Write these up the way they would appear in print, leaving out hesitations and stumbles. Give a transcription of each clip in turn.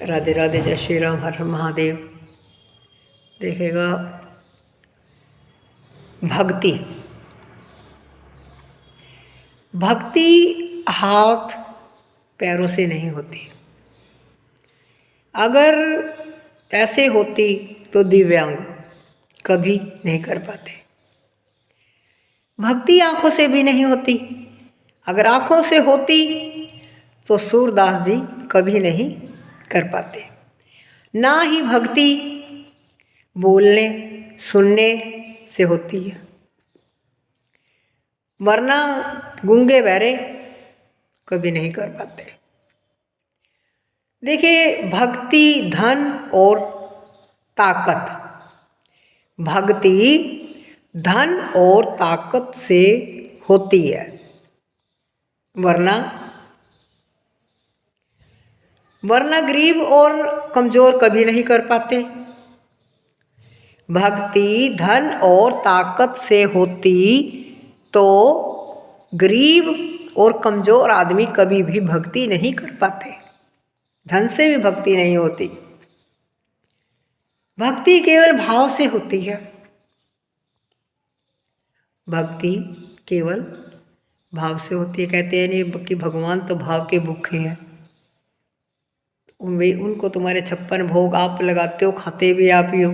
राधे राधे, जय श्री राम, हर हर महादेव। देखेगा भक्ति, भक्ति हाथ पैरों से नहीं होती। अगर ऐसे होती तो दिव्यांग कभी नहीं कर पाते। भक्ति आंखों से भी नहीं होती। अगर आंखों से होती तो सूरदास जी कभी नहीं कर पाते। ना ही भक्ति बोलने सुनने से होती है, वरना गूंगे बहरे कभी नहीं कर पाते। देखिए, भक्ति धन और ताकत, भक्ति धन और ताकत से होती है, वरना गरीब और कमजोर कभी नहीं कर पाते। भक्ति धन और ताकत से होती तो गरीब और कमजोर आदमी कभी भी भक्ति नहीं कर पाते। धन से भी भक्ति नहीं होती। भक्ति केवल भाव से होती है। भक्ति केवल भाव से होती है। कहते हैं नहीं कि भगवान तो भाव के भूखे हैं। उनको तुम्हारे 56 भोग आप लगाते हो, खाते भी आप ही हो,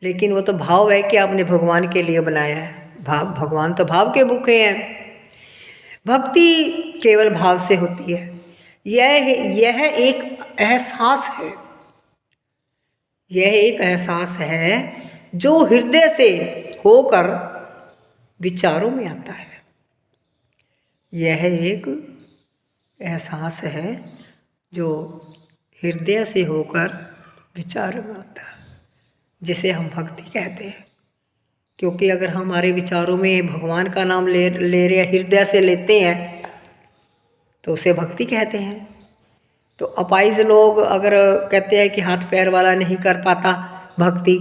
लेकिन वो तो भाव है कि आपने भगवान के लिए बनाया है। भगवान तो भाव के भूखे हैं। भक्ति केवल भाव से होती है। यह एक एहसास है, यह एक एहसास है जो हृदय से होकर विचारों में आता है। यह एक एहसास है जो हृदय से होकर विचारों में आता है, जिसे हम भक्ति कहते हैं। क्योंकि अगर हमारे विचारों में भगवान का नाम ले रहे हैं, हृदय से लेते हैं, तो उसे भक्ति कहते हैं। तो अपाहिज लोग अगर कहते हैं कि हाथ पैर वाला नहीं कर पाता भक्ति,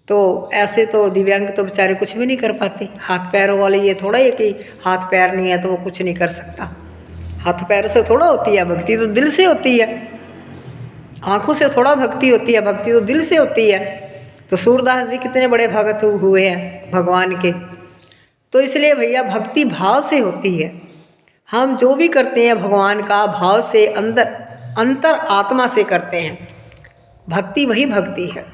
तो ऐसे तो दिव्यांग तो बेचारे कुछ भी नहीं कर पाते। हाथ पैरों वाले ये थोड़ा है कि हाथ पैर नहीं है तो वो कुछ नहीं कर सकता। हाथ पैरों से थोड़ा होती है भक्ति, तो दिल से होती है। आंखों से थोड़ा भक्ति होती है, भक्ति तो दिल से होती है। तो सूरदास जी कितने बड़े भगत हुए हैं भगवान के। तो इसलिए भैया भक्ति भाव से होती है। हम जो भी करते हैं भगवान का भाव से, अंतर आत्मा से करते हैं। भक्ति वही भक्ति है।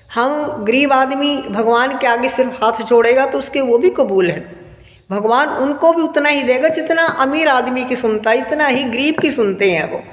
हम गरीब आदमी भगवान के आगे सिर्फ हाथ जोड़ेगा तो उसके वो भी कबूल है। भगवान उनको भी उतना ही देगा जितना अमीर आदमी की सुनता है, इतना ही गरीब की सुनते हैं वो।